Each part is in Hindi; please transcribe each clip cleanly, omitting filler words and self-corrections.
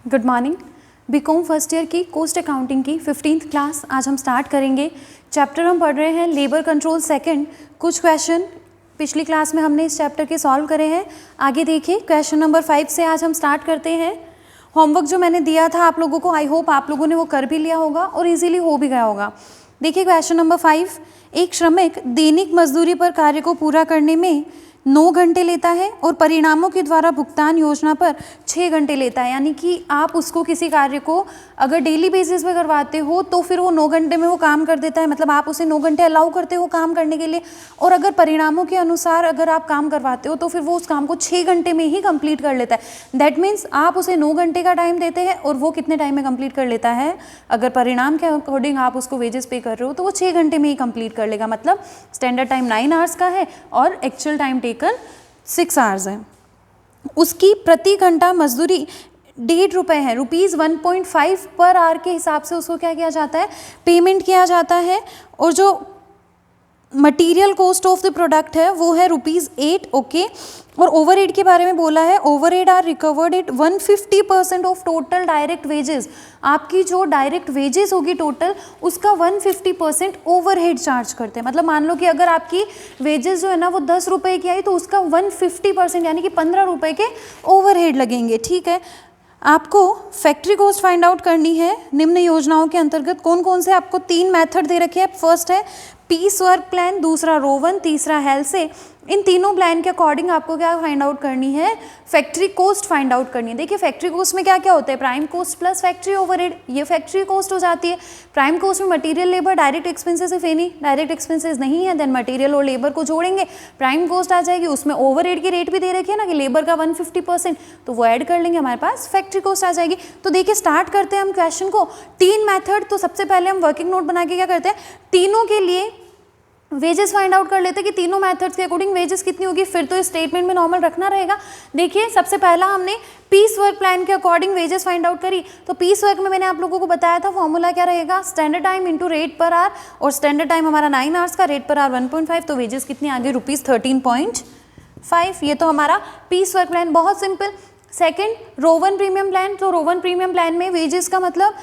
Good morning. BCom first year की कोस्ट अकाउंटिंग की 15th क्लास आज हम स्टार्ट करेंगे। चैप्टर हम पढ़ रहे हैं लेबर कंट्रोल सेकंड। कुछ क्वेश्चन पिछली क्लास में हमने इस चैप्टर के सॉल्व करे हैं। आगे देखिए, क्वेश्चन नंबर 5 से आज हम स्टार्ट करते हैं। होमवर्क जो मैंने दिया था आप लोगों को, आई होप आप लोगों ने वो कर भी लिया होगा और इजीली हो भी गया होगा। देखिए क्वेश्चन नंबर 5, एक श्रमिक दैनिक मजदूरी पर कार्य को पूरा करने में 9 घंटे लेता है और परिणामों के द्वारा भुगतान योजना पर 6 घंटे लेता है। यानी कि आप उसको किसी कार्य को अगर डेली बेसिस पे करवाते हो तो फिर वो 9 घंटे में वो काम कर देता है, मतलब आप उसे 9 घंटे अलाउ करते हो काम करने के लिए। और अगर परिणामों के अनुसार अगर आप काम करवाते हो तो फिर वो उस काम को 6 घंटे में ही कंप्लीट कर लेता है। दैट मीन्स आप उसे 9 घंटे का टाइम देते हैं और वो कितने टाइम में कंप्लीट कर लेता है। अगर परिणाम के अकॉर्डिंग आप उसको वेजेस पे कर रहे हो तो वो 6 घंटे में ही कंप्लीट कर लेगा। मतलब स्टैंडर्ड टाइम 9 आवर्स का है और एक्चुअल टाइम टेकन 6 आवर्स है। उसकी प्रति घंटा मजदूरी 1.5 रुपये है, ₹1.5 पर आवर के हिसाब से उसको क्या किया जाता है, पेमेंट किया जाता है। और जो material cost of the product है वो है ₹8। ओके। और ओवरहेड के बारे में बोला है, overhead are recovered at 150% of total direct wages. आपकी जो डायरेक्ट वेजेस होगी टोटल, उसका 150% ओवरहेड चार्ज करते हैं। मतलब मान लो कि अगर आपकी वेजेस जो है ना वो 10 रुपये की आई तो उसका 150% यानी कि 15 रुपये के ओवरहेड लगेंगे। ठीक है। आपको फैक्ट्री कॉस्ट फाइंड आउट करनी है निम्न योजनाओं के अंतर्गत। कौन कौन से आपको 3 मेथड दे रखे हैं। फर्स्ट है पीस वर्क प्लान, दूसरा रोवन, तीसरा हेल्थ से। इन तीनों प्लान के अकॉर्डिंग आपको क्या फाइंड आउट करनी है, फैक्ट्री कॉस्ट फाइंड आउट करनी है। देखिए फैक्ट्री कॉस्ट में क्या क्या होता है, prime cost plus factory overhead, ये फैक्ट्री कॉस्ट हो जाती है। प्राइम कॉस्ट में material, labour, direct expenses, if any direct expenses नहीं है देन मटेरियल और लेबर को जोड़ेंगे, प्राइम कॉस्ट आ जाएगी। उसमें ओवरहेड की रेट भी दे रखी है ना कि लेबर का 150%, तो वो ऐड कर लेंगे, हमारे पास फैक्ट्री कॉस्ट आ जाएगी। तो देखिए स्टार्ट करते हैं हम क्वेश्चन को। 3 मेथड। तो सबसे पहले हम वर्किंग नोट बना के क्या करते हैं, तीनों के लिए वेजेस फाइंड आउट कर लेते हैं कि तीनों मेथड्स के अकॉर्डिंग वेजेस कितनी होगी, फिर तो स्टेटमेंट में नॉर्मल रखना रहेगा। देखिए सबसे पहला हमने पीस वर्क प्लान के अकॉर्डिंग वेजेस फाइंड आउट करी। तो पीस वर्क में मैंने आप लोगों को बताया था फॉर्मूला क्या रहेगा, standard time into rate per hour, और स्टैंडर्ड टाइम हमारा 9 आवर्स का, रेट पर आवर 1.5, तो वेजेस कितनी आ गई ₹13.5। ये तो हमारा पीस वर्क प्लान, बहुत simple. Second Rowan premium plan. तो रोवन प्रीमियम प्लान में वेजेस का मतलब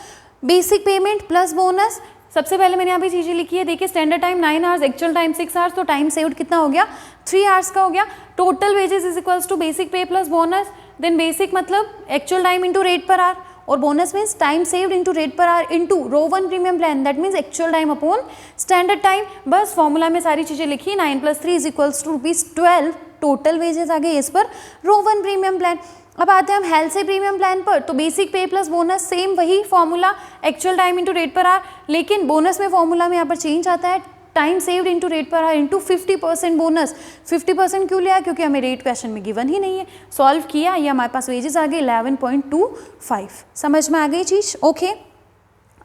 बेसिक पेमेंट प्लस बोनस। सबसे पहले मैंने यहाँ पे चीज़ें लिखी है। देखिए standard time 9 hours, actual time 6 hours, तो टाइम सेव्ड कितना हो गया, 3 आवर्स का हो गया। Total wages is equals to basic pay plus bonus. Then basic मतलब actual time into rate per hour, और bonus means time saved into rate per hour into Rowan premium plan, that means actual time upon standard time. बस फॉर्मूला में सारी चीज़ें लिखी, 9 + 3 is equals to ₹12 total wages आ गए इस पर रोवन प्रीमियम प्लान। अब आते हैं हम हेल्थ से प्रीमियम प्लान पर। तो basic pay plus bonus, same वही formula, actual time into rate per our, लेकिन बोनस में फॉर्मूला में यहाँ पर चेंज आता है, time saved into rate per hour into 50% bonus. 50% क्यों लिया, क्योंकि हमें रेट क्वेश्चन में गिवन ही नहीं है। सॉल्व किया, ये हमारे पास वेजेस आ गए 11.25। समझ में आ गई चीज़। ओके।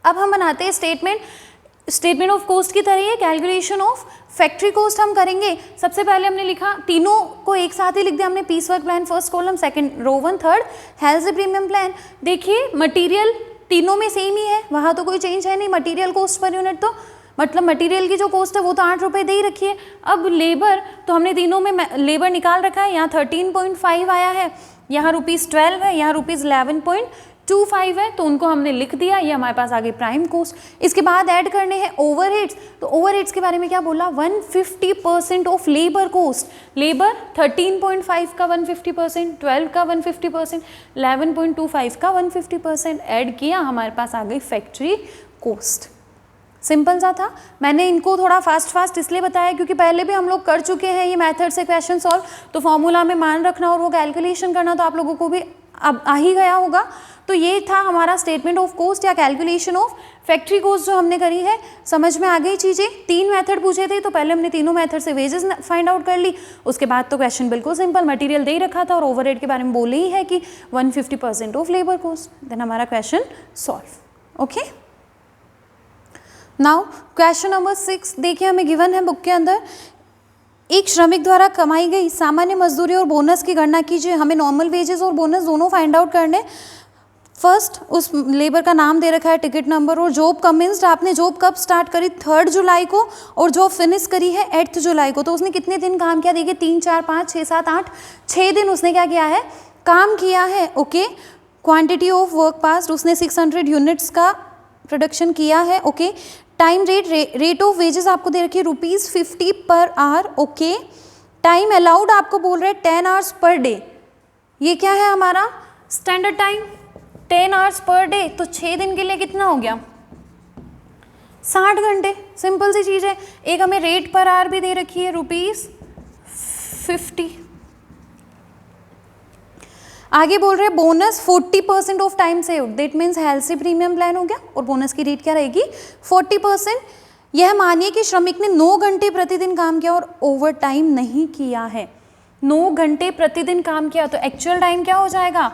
अब हम बनाते हैं स्टेटमेंट ऑफ कॉस्ट की तरह, कैलकुलेशन ऑफ फैक्ट्री कॉस्ट हम करेंगे। सबसे पहले हमने लिखा, तीनों को एक साथ ही लिख दिया हमने, piece work plan first column, second Rowan, third Halsey premium plan. देखिए मटेरियल तीनों में सेम ही है, वहाँ तो कोई चेंज है नहीं। मटेरियल कॉस्ट पर यूनिट तो मतलब मटेरियल की जो कॉस्ट है वो तो 8 रुपये दे ही रखी है। अब लेबर तो हमने तीनों में लेबर निकाल रखा है, यहाँ 13.5 आया है, यहाँ ₹12 है, यहाँ ₹11.25 है, तो उनको हमने लिख दिया। ये हमारे पास आ गई प्राइम कॉस्ट। इसके बाद ऐड करने हैं ओवरहेड्स। तो ओवरहेड्स के बारे में क्या बोला, 150% ऑफ लेबर कॉस्ट। लेबर 13.5 का 150%, 12 का 150%, 11.25 का 150% ऐड किया, हमारे पास आ गई फैक्ट्री कॉस्ट। सिंपल सा था। मैंने इनको थोड़ा फास्ट इसलिए बताया क्योंकि पहले भी हम लोग कर चुके हैं ये मेथड से क्वेश्चन सॉल्व, तो फॉर्मूला में मान रखना और वो कैलकुलेशन करना तो आप लोगों को भी अब आ ही गया होगा। तो ये था हमारा स्टेटमेंट ऑफ कॉस्ट या कैलकुलेशन ऑफ फैक्ट्री कॉस्ट जो हमने करी है। समझ में आ गई चीज़ें। 3 मेथड पूछे थे, तो पहले हमने तीनों मेथड से वेजेस फाइंड आउट कर ली। उसके बाद तो क्वेश्चन बिल्कुल सिंपल, मटेरियल दे ही रखा था और ओवरहेड के बारे में बोले ही है कि 150% ऑफ लेबर कॉस्ट, देन हमारा question solve. Okay. Now question number 6 देखिए, हमें गिवन है बुक के अंदर, एक श्रमिक द्वारा कमाई गई सामान्य मजदूरी और बोनस की गणना कीजिए। हमें नॉर्मल वेजेस और बोनस दोनों फाइंड आउट करने। फर्स्ट उस लेबर का नाम दे रखा है, टिकट नंबर, और जॉब कमेंस्ड, आपने जॉब कब स्टार्ट करी, 3 जुलाई को, और जॉब फिनिश करी है 8 जुलाई को। तो उसने कितने दिन काम किया, देखिए 3, 4, 5, 6, 7, 8, 6 दिन उसने क्या किया है, काम किया है। Okay. Quantity of work past, उसने 600 यूनिट्स का प्रोडक्शन किया है, okay. Time rate of wages आपको दे रखी है ₹50 per hour, okay. Time allowed आपको बोल रहे हैं 10 आवर्स पर डे, ये क्या है हमारा standard time 10 hours per day, तो 6 दिन के लिए कितना हो गया 60 घंटे, सिंपल सी चीज़ है। एक हमें रेट पर आवर भी दे रखी है ₹50। आगे बोल रहे हैं bonus 40% of time saved, that means health premium plan हो गया और बोनस की रेट क्या रहेगी 40%। यह मानिए कि श्रमिक ने 9 घंटे प्रतिदिन काम किया और ओवर टाइम नहीं किया है। 9 घंटे प्रतिदिन काम किया तो एक्चुअल टाइम क्या हो जाएगा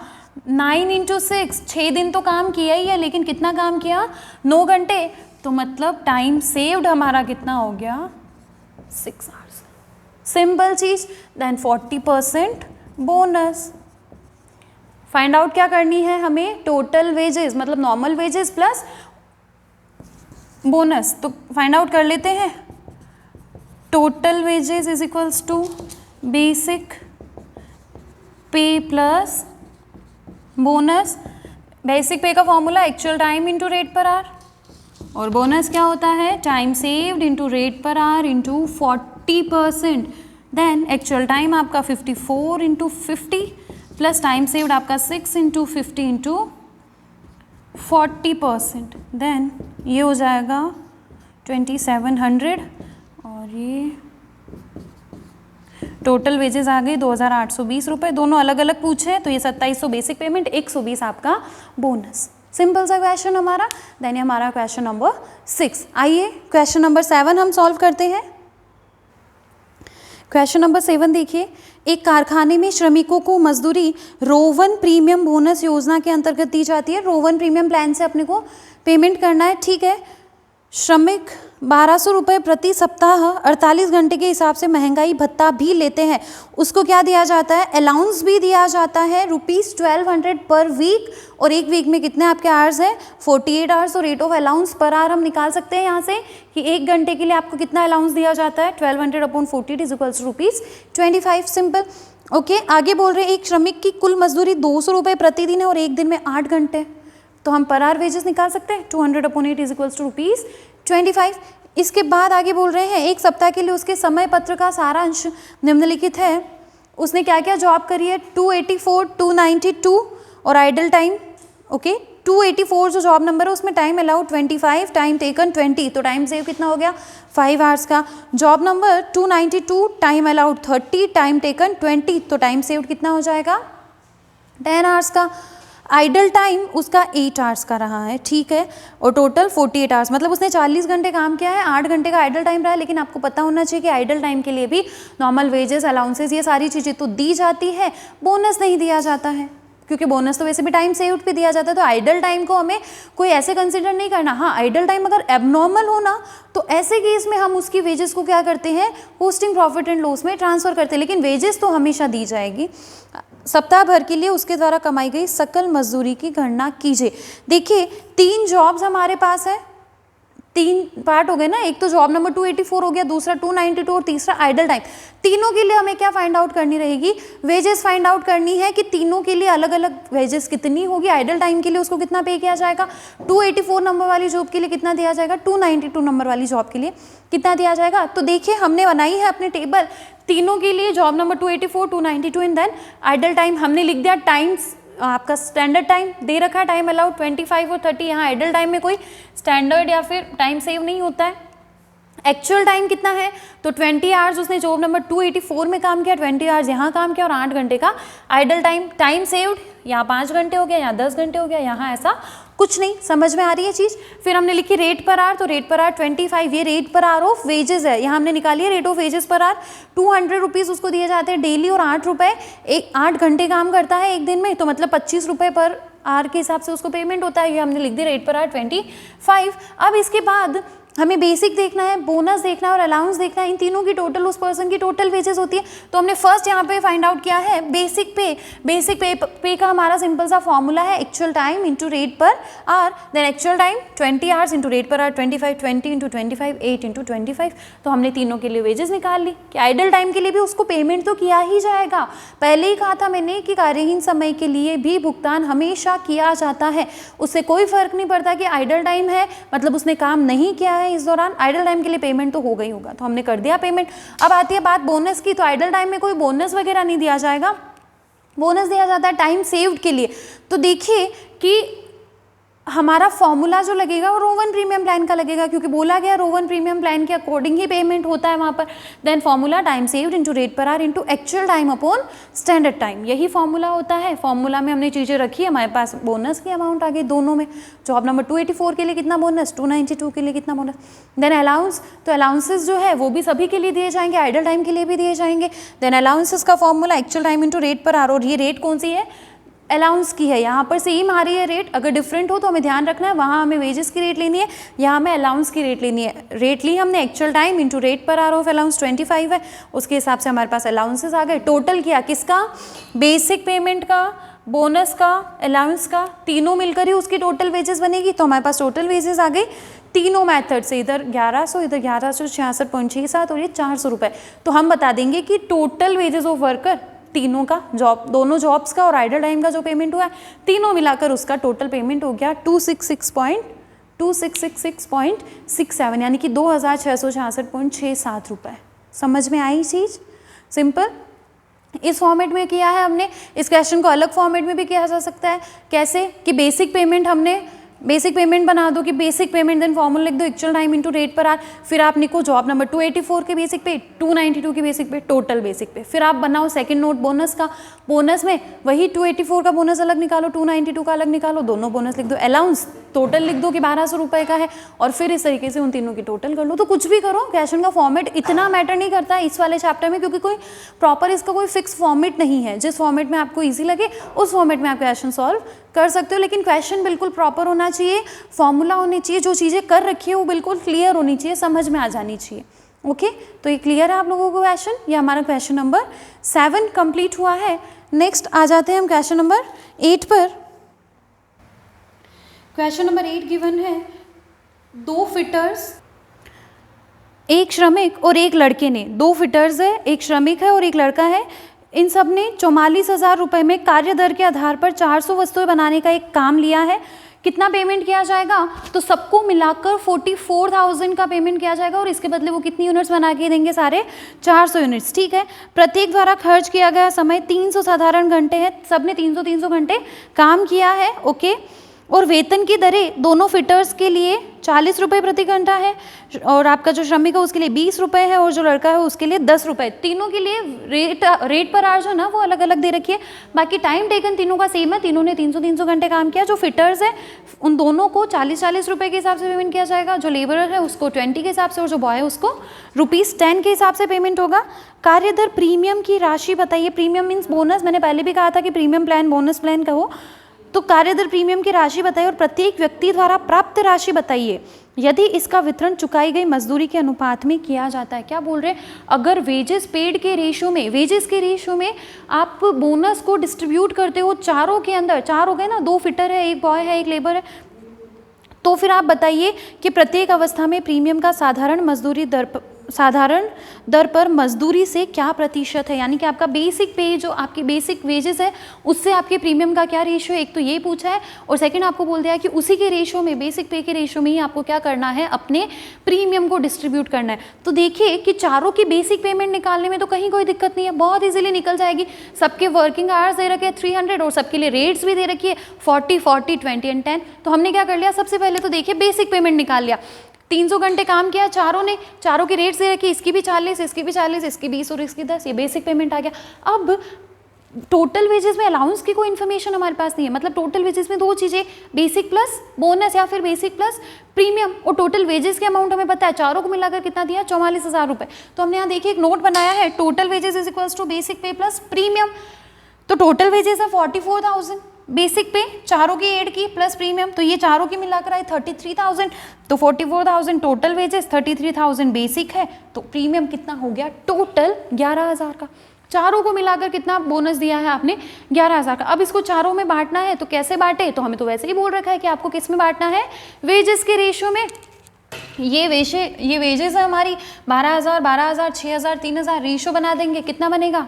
9 × 6, 6 दिन तो काम किया ही है, लेकिन कितना काम किया 9 घंटे, तो मतलब टाइम सेव्ड हमारा कितना हो गया 6 आवर्स, सिंपल चीज। Then 40% bonus. फाइंड आउट क्या करनी है हमें, टोटल वेजेस मतलब नॉर्मल वेजेस प्लस बोनस, तो फाइंड आउट कर लेते हैं। Total wages is equals to basic pay plus bonus. Basic pay का formula actual time into rate per hour, और बोनस क्या होता है time saved into rate per hour into 40%। Then actual time आपका 54 × 50 प्लस टाइम सेव्ड आपका 6 × 50 × 40%। देन ये हो जाएगा 2700 और ये टोटल वेजेस आ गई 2820 रुपये। दोनों अलग अलग पूछे हैं तो ये 2700 बेसिक पेमेंट, 120 आपका बोनस। सिंपल सा क्वेश्चन हमारा। देन ये हमारा क्वेश्चन नंबर 6। आइए क्वेश्चन नंबर 7 हम सॉल्व करते हैं। क्वेश्चन नंबर 7 देखिए, एक कारखाने में श्रमिकों को मजदूरी रोवन प्रीमियम बोनस योजना के अंतर्गत दी जाती है। रोवन प्रीमियम प्लान से अपने को पेमेंट करना है, ठीक है। श्रमिक 1200 रुपये प्रति सप्ताह 48 घंटे के हिसाब से महंगाई भत्ता भी लेते हैं। उसको क्या दिया जाता है अलाउंस भी दिया जाता है ₹1200 पर वीक, और एक वीक में कितने आपके आवर्स हैं 48 आवर्स। और rate of allowance per hour हम निकाल सकते हैं यहाँ से कि 1 घंटे के लिए आपको कितना अलाउंस दिया जाता है 1200/40 is equals to ₹25। Simple, okay. आगे बोल रहे हैं एक श्रमिक की कुल मजदूरी 200 रुपये प्रतिदिन है और एक दिन में 8 घंटे, तो हम पर आवर वेजेस निकाल सकते हैं 200/8 इज इक्वल्स टू ₹25। इसके बाद आगे बोल रहे हैं एक सप्ताह के लिए उसके समय पत्र का सारांश निम्नलिखित है। उसने क्या क्या जॉब करी है 284, 292 और आइडल टाइम, ओके। 284 जो जॉब नंबर है उसमें टाइम अलाउड 25, टाइम टेकन 20, तो टाइम सेव कितना हो गया 5 आवर्स का। Job number 292 time allowed 30, time taken 20, तो टाइम सेव कितना हो जाएगा 10 आवर्स का। आइडल टाइम उसका 8 आवर्स का रहा है, ठीक है, और टोटल 48 आवर्स, मतलब उसने 40 घंटे काम किया है, 8 घंटे का आइडल टाइम रहा है। लेकिन आपको पता होना चाहिए कि आइडल टाइम के लिए भी नॉर्मल वेजेस, अलाउंसेस, ये सारी चीज़ें तो दी जाती है, बोनस नहीं दिया जाता है, क्योंकि बोनस तो वैसे भी टाइम सेव्ड पे दिया जाता है। तो आइडल टाइम को हमें कोई ऐसे कंसिडर नहीं करना। हाँ, आइडल टाइम अगर एबनॉर्मल हो ना तो ऐसे केस में हम उसकी वेजेस को क्या करते हैं पोस्टिंग प्रॉफिट एंड लॉस में ट्रांसफर करते हैं, लेकिन वेजेस तो हमेशा दी जाएगी। सप्ताह भर के लिए उसके द्वारा कमाई गई सकल मजदूरी की गणना कीजिए। देखिए 3 जॉब्स हमारे पास है, 3 पार्ट हो गए ना, एक तो जॉब नंबर 284 हो गया, दूसरा 292 और तीसरा आइडल टाइम। तीनों के लिए हमें क्या फाइंड आउट करनी रहेगी वेजेस फाइंड आउट करनी है कि तीनों के लिए अलग अलग वेजेस कितनी होगी। आइडल टाइम के लिए उसको कितना पे किया जाएगा 284 नंबर वाली जॉब के लिए कितना दिया जाएगा, 292 नंबर वाली जॉब के लिए कितना दिया जाएगा। तो देखिए हमने बनाई है अपने टेबल तीनों के लिए, job number 284, 292 and then idle time हमने लिख दिया। टाइम्स आपका स्टैंडर्ड टाइम दे रखा है, टाइम अलाउड 25 और 30। यहाँ आइडल टाइम में कोई स्टैंडर्ड या फिर टाइम सेव नहीं होता है। एक्चुअल टाइम कितना है तो 20 आवर्स उसने जॉब नंबर 284 में काम किया, 20 आवर्स यहाँ काम किया और 8 घंटे का आइडल टाइम। टाइम सेव्ड यहाँ 5 घंटे हो गया, यहाँ 10 घंटे हो गया, यहाँ ऐसा कुछ नहीं। समझ में आ रही है चीज़। फिर हमने लिखी रेट पर आवर, तो रेट पर आवर 25, ये rate per hour of wages है। यहाँ हमने निकाली है rate of wages per hour 200 rupees उसको दिए जाते हैं डेली और 8 रुपये, 8 घंटे काम करता है एक दिन में, तो मतलब 25 रुपये पर आवर के हिसाब से उसको पेमेंट होता है। ये हमने लिख दी रेट पर आवर 25। अब इसके बाद हमें बेसिक देखना है, बोनस देखना है और अलाउंस देखना है, इन तीनों की टोटल उस पर्सन की टोटल वेजेस होती है। तो हमने फर्स्ट यहाँ पे फाइंड आउट किया है बेसिक पे। बेसिक पे का हमारा सिंपल सा फॉर्मूला है actual time into rate per hour, then actual time 20 hours into rate per hour 25, 20 into 25, 8 into 25। तो हमने तीनों के लिए वेजेस निकाल ली कि आइडल टाइम के लिए भी उसको पेमेंट तो किया ही जाएगा। पहले ही कहा था मैंने कि कार्यहीन समय के लिए भी भुगतान हमेशा किया जाता है, उससे कोई फर्क नहीं पड़ता कि आइडल टाइम है मतलब उसने काम नहीं किया है इस दौरान, आइडल टाइम के लिए पेमेंट तो हो गई होगा। तो हमने कर दिया पेमेंट। अब आती है बात बोनस की। तो आइडल टाइम में कोई बोनस वगैरह नहीं दिया जाएगा, बोनस दिया जाता है टाइम सेव्ड के लिए। तो देखिए कि हमारा फॉर्मूला जो लगेगा वो रो 1 प्रीमियम प्लान का लगेगा, क्योंकि बोला गया रो 1 प्रीमियम प्लान के अकॉर्डिंग ही पेमेंट होता है वहाँ पर। Then formula time saved into rate per hour into actual time upon standard time, यही फॉर्मूला होता है। फॉर्मूला में हमने चीज़ें रखी, हमारे पास बोनस की अमाउंट आ गई दोनों में। जॉब नंबर 284 के लिए कितना बोनस, 292 के लिए कितना बोनस। देन अलाउंस, तो अलाउंसेस जो है वो भी सभी के लिए दिए जाएंगे, आइडल टाइम के लिए भी दिए जाएंगे। देन अलाउंसेस का formula actual time into rate per are, और ये रेट कौन सी है, अलाउंस की है। यहाँ पर सेम आ रही है रेट, अगर डिफरेंट हो तो हमें ध्यान रखना है, वहाँ हमें वेजेस की रेट लेनी है, यहाँ हमें अलाउंस की रेट लेनी है। रेट ली हमने actual time into rate per are of allowance 25 है, उसके हिसाब से हमारे पास अलाउंसेस आ गए। टोटल किया किसका, बेसिक पेमेंट का, बोनस का, अलाउंस का, तीनों मिलकर ही उसकी टोटल वेजेस बनेगी। तो हमारे पास टोटल वेजेस आ गई तीनों मेथड से, इधर 1100, इधर 1166.67 और ये 400 रुपये। तो हम बता देंगे कि टोटल वेजेस ऑफ वर्कर तीनों का, जॉब दोनों जॉब्स का और आइडल टाइम का जो पेमेंट हुआ है तीनों मिलाकर उसका टोटल पेमेंट हो गया 2666.67, यानी कि 2666.67 रुपये। समझ में आई चीज़, सिंपल। इस फॉर्मेट में किया है हमने, इस क्वेश्चन को अलग फॉर्मेट में भी किया जा सकता है। कैसे कि बेसिक पेमेंट, हमने बेसिक पेमेंट बना दो कि बेसिक पेमेंट, देन फॉर्मूला लिख दो actual time into rate per are, फिर आप लिखो जॉब नंबर 284 के बेसिक पे, 292 के बेसिक पे, टोटल बेसिक पे। फिर आप बनाओ सेकंड नोट बोनस का, बोनस में वही 284 का बोनस अलग निकालो, 292 का अलग निकालो, दोनों बोनस लिख दो। अलाउंस टोटल लिख दो कि 1200 रुपये का है, और फिर इस तरीके से उन तीनों की टोटल कर लो। तो कुछ भी करो, क्वेश्चन का फॉर्मेट इतना मैटर नहीं करता है इस वाले चैप्टर में, क्योंकि कोई प्रॉपर इसका कोई फिक्स फॉर्मेट नहीं है। जिस फॉर्मेट में आपको ईजी लगे उस फॉर्मेट में आप क्वेश्चन सॉल्व कर सकते हो, लेकिन क्वेश्चन बिल्कुल प्रॉपर होना चाहिए, फॉर्मूला होनी चाहिए, जो चीज़ें कर रखी है वो बिल्कुल क्लियर होनी चाहिए, समझ में आ जानी चाहिए। ओके, तो ये क्लियर है आप लोगों को क्वेश्चन, ये हमारा क्वेश्चन नंबर 7 कंप्लीट हुआ है। नेक्स्ट आ जाते हैं हम क्वेश्चन नंबर 8 पर। क्वेश्चन नंबर 8 गिवन है, 2 फिटर्स, एक श्रमिक और एक लड़के ने, 2 फिटर्स है, एक श्रमिक है और एक लड़का है, इन सब ने 44,000 रुपये में कार्य दर के आधार पर 400 वस्तुएं बनाने का एक काम लिया है। कितना पेमेंट किया जाएगा, तो सबको मिलाकर 44,000 का पेमेंट किया जाएगा, और इसके बदले वो कितनी यूनिट्स बना के देंगे, सारे 400 यूनिट्स। ठीक है, प्रत्येक द्वारा खर्च किया गया समय 300 साधारण घंटे है, सबने 300 घंटे काम किया है। ओके, और वेतन की दरें दोनों फिटर्स के लिए 40 रुपये प्रति घंटा है, और आपका जो श्रमिक है उसके लिए 20 रुपये है, और जो लड़का है उसके लिए 10 रुपये। तीनों के लिए रेट पर आर जो ना वो अलग अलग दे रखी है, बाकी टाइम टेकन तीनों का सेम है, तीनों ने 300 घंटे काम किया। जो फिटर्स है उन दोनों को 40 रुपये के हिसाब से पेमेंट किया जाएगा, जो लेबरर है उसको 20 के हिसाब से, और जो बॉय है उसको ₹10 के हिसाब से पेमेंट होगा। कार्यदर प्रीमियम की राशि बताइए, प्रीमियम मीन्स बोनस, मैंने पहले भी कहा था कि प्रीमियम प्लान बोनस प्लान कहो। तो कार्यदर प्रीमियम की राशि बताइए और प्रत्येक व्यक्ति द्वारा प्राप्त राशि बताइए यदि इसका वितरण चुकाई गई मजदूरी के अनुपात में किया जाता है। क्या बोल रहे हैं, अगर वेजेस पेड के रेशियो में, वेजेस के रेशियो में आप बोनस को डिस्ट्रीब्यूट करते हो चारों के अंदर, 4 हो गए ना, 2 फिटर है, एक बॉय है, एक लेबर है, तो फिर आप बताइए कि प्रत्येक अवस्था में प्रीमियम का साधारण दर पर मजदूरी से क्या प्रतिशत है, यानी कि आपका बेसिक पे, जो आपकी बेसिक वेजेस है उससे आपके प्रीमियम का क्या रेशियो है, एक तो ये पूछा है, और सेकंड आपको बोल दिया है कि उसी के रेशियो में, बेसिक पे के रेशियो में ही आपको क्या करना है, अपने प्रीमियम को डिस्ट्रीब्यूट करना है। तो देखिए कि चारों की बेसिक पेमेंट निकालने में तो कहीं कोई दिक्कत नहीं है, बहुत ईजिली निकल जाएगी। सबके वर्किंग आवर्स दे रखे हैं 300, और सबके लिए रेट्स भी दे रखी है 40, 40, 20 एंड 10। तो हमने क्या कर लिया, सबसे पहले तो देखिए बेसिक पेमेंट निकाल लिया, 300 घंटे काम किया चारों ने, चारों की रेट्स दे रखी, इसकी भी 40, इसकी भी 40, इसकी 20 और इसकी 10, ये बेसिक पेमेंट आ गया। अब टोटल वेजेस में अलाउंस की कोई इन्फॉर्मेशन हमारे पास नहीं है, मतलब टोटल वेजेस में 2 चीज़ें, बेसिक प्लस बोनस या फिर बेसिक प्लस प्रीमियम, और टोटल वेजेस की अमाउंट हमें पता है, चारों को मिलाकर कितना दिया, 44,000 रुपये। तो हमने यहाँ देखिए एक नोट बनाया है, total wages is equals to basic pay plus premium. तो टोटल वेजेस है 44,000, बेसिक पे चारों की एड की प्लस प्रीमियम, तो ये चारों की मिलाकर आई 33,000, तो 44,000 टोटल वेजेस, 33,000 बेसिक है, तो प्रीमियम कितना हो गया टोटल 11,000 का। चारों को मिलाकर कितना बोनस दिया है आपने 11,000 का। अब इसको चारों में बांटना है, तो कैसे बांटे, तो हमें तो वैसे ही बोल रखा है कि आपको किस में बांटना है, वेजेस के रेशियो में। ये वेजेस है हमारी 12,000, 12,000, 6,000, 3,000, रेशियो बना देंगे, कितना बनेगा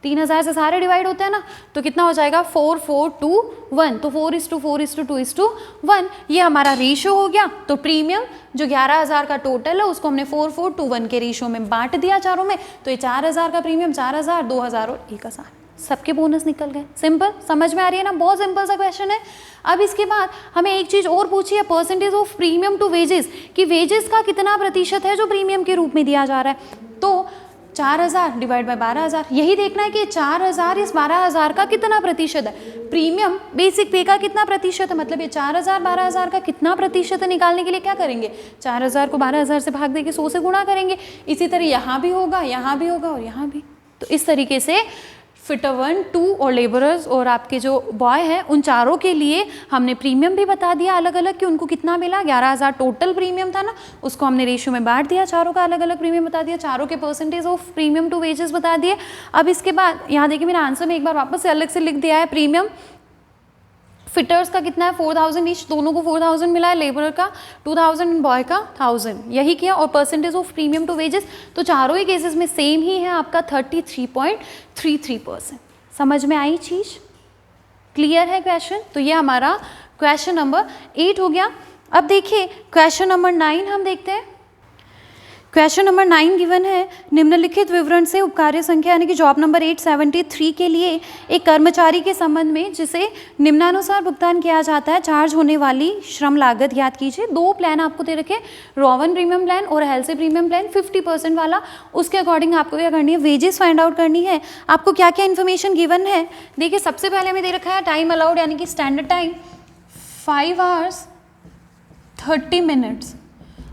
3,000 से सारे डिवाइड होते हैं ना, तो कितना हो जाएगा 4, 4, 2, 1, तो 4:4:2:1 ये हमारा रेशियो हो गया। तो प्रीमियम जो 11,000 का टोटल है उसको हमने 4, 4, 2, 1 के रेशियो में बांट दिया चारों में, तो ये 4,000 का प्रीमियम, 4,000, 2,000 और 1,000, सबके बोनस निकल गए। सिंपल, समझ में आ रही है ना, बहुत सिंपल सा क्वेश्चन है। अब इसके बाद हमें एक चीज़ और पूछी है, percentage of premium to wages, कि वेजेस का कितना प्रतिशत है जो प्रीमियम के रूप में दिया जा रहा है। तो 4,000 डिवाइड बाय 12,000, यही देखना है कि 4,000 इस 12,000 का कितना प्रतिशत है, प्रीमियम बेसिक पे का कितना प्रतिशत है, मतलब ये 4,000 12,000 का कितना प्रतिशत है निकालने के लिए क्या करेंगे, 4,000 को 12,000 से भाग देके 100 से गुणा करेंगे। इसी तरह यहाँ भी होगा, यहाँ भी होगा और यहाँ भी। तो इस तरीके से फिटर 1, 2 और लेबरर्स और आपके जो बॉय हैं उन चारों के लिए हमने प्रीमियम भी बता दिया अलग अलग कि उनको कितना मिला, 11,000 टोटल प्रीमियम था ना, उसको हमने रेशियो में बांट दिया, चारों का अलग अलग प्रीमियम बता दिया, चारों के percentage of premium to wages बता दिए। अब इसके बाद यहाँ देखिए मेरा आंसर में एक बार वापस से अलग से लिख दिया है, प्रीमियम फिटर्स का कितना है 4,000 ईच, दोनों को 4,000 मिला है, लेबरर का 2,000, बॉय का 1,000, यही किया। और percentage of premium to wages तो चारों ही केसेस में सेम ही है आपका 33.33%। समझ में आई चीज़, क्लियर है क्वेश्चन। तो ये हमारा क्वेश्चन नंबर 8 हो गया। अब देखिए क्वेश्चन नंबर 9 हम देखते हैं। क्वेश्चन नंबर 9 गिवन है, निम्नलिखित विवरण से उपकार्य संख्या यानी कि जॉब नंबर 873 के लिए एक कर्मचारी के संबंध में जिसे निम्नानुसार भुगतान किया जाता है चार्ज होने वाली श्रम लागत ज्ञात कीजिए। दो प्लान आपको दे रखे, रॉवन प्रीमियम प्लान और हेल्सी प्रीमियम प्लान 50% वाला, उसके अकॉर्डिंग आपको क्या करनी है, वेजेस फाइंड आउट करनी है। आपको क्या क्या इन्फॉर्मेशन गिवन है, देखिए सबसे पहले हमें दे रखा है टाइम अलाउड यानी कि स्टैंडर्ड टाइम 5 hours 30 minutes,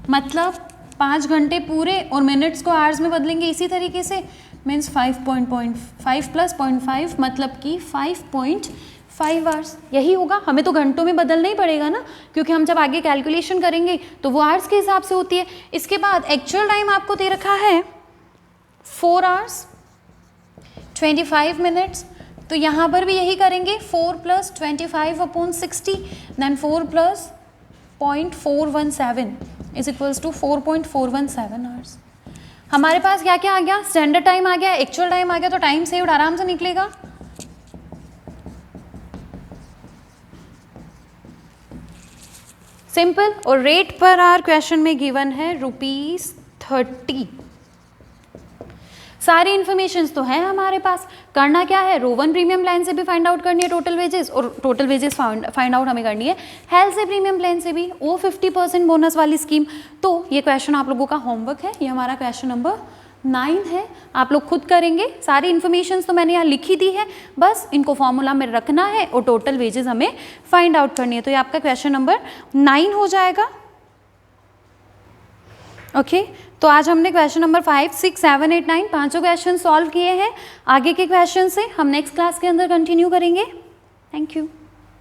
मतलब 5 घंटे पूरे और मिनट्स को आवर्स में बदलेंगे इसी तरीके से, मीन्स 5.5 प्लस 0.5 मतलब कि 5.5 आवर्स, यही होगा। हमें तो घंटों में बदलना ही पड़ेगा ना, क्योंकि हम जब आगे कैलकुलेशन करेंगे तो वो आवर्स के हिसाब से होती है। इसके बाद एक्चुअल टाइम आपको दे रखा है 4 hours 25 minutes, तो यहाँ पर भी यही करेंगे 4 + 25/60, then 4 + 0.417 is equals to 4.417 hours. हमारे पास क्या क्या आ गया, स्टैंडर्ड टाइम आ गया, एक्चुअल टाइम आ गया, तो टाइम सेव्ड आराम से निकलेगा। सिंपल। और रेट पर आवर क्वेश्चन में गिवन है ₹30। सारी इन्फॉर्मेशन तो है हमारे पास, करना क्या है, रोवन प्रीमियम प्लान से भी फाइंड आउट करनी है टोटल वेजेस, और टोटल वेजेस फाइंड आउट हमें करनी है हेल्थ से प्रीमियम प्लान से भी, वो 50% बोनस वाली स्कीम। तो ये क्वेश्चन आप लोगों का होमवर्क है, ये हमारा क्वेश्चन नंबर 9 है, आप लोग खुद करेंगे। सारी इन्फॉर्मेशन तो मैंने यहाँ लिखी दी है, बस इनको फॉर्मूला में रखना है और टोटल वेजेस हमें फाइंड आउट करनी है। तो ये आपका क्वेश्चन नंबर 9 हो जाएगा। ओके तो आज हमने क्वेश्चन नंबर 5, 6, 7, 8, 9 पांचों क्वेश्चन सॉल्व किए हैं। आगे के क्वेश्चन से हम नेक्स्ट क्लास के अंदर कंटिन्यू करेंगे। Thank you.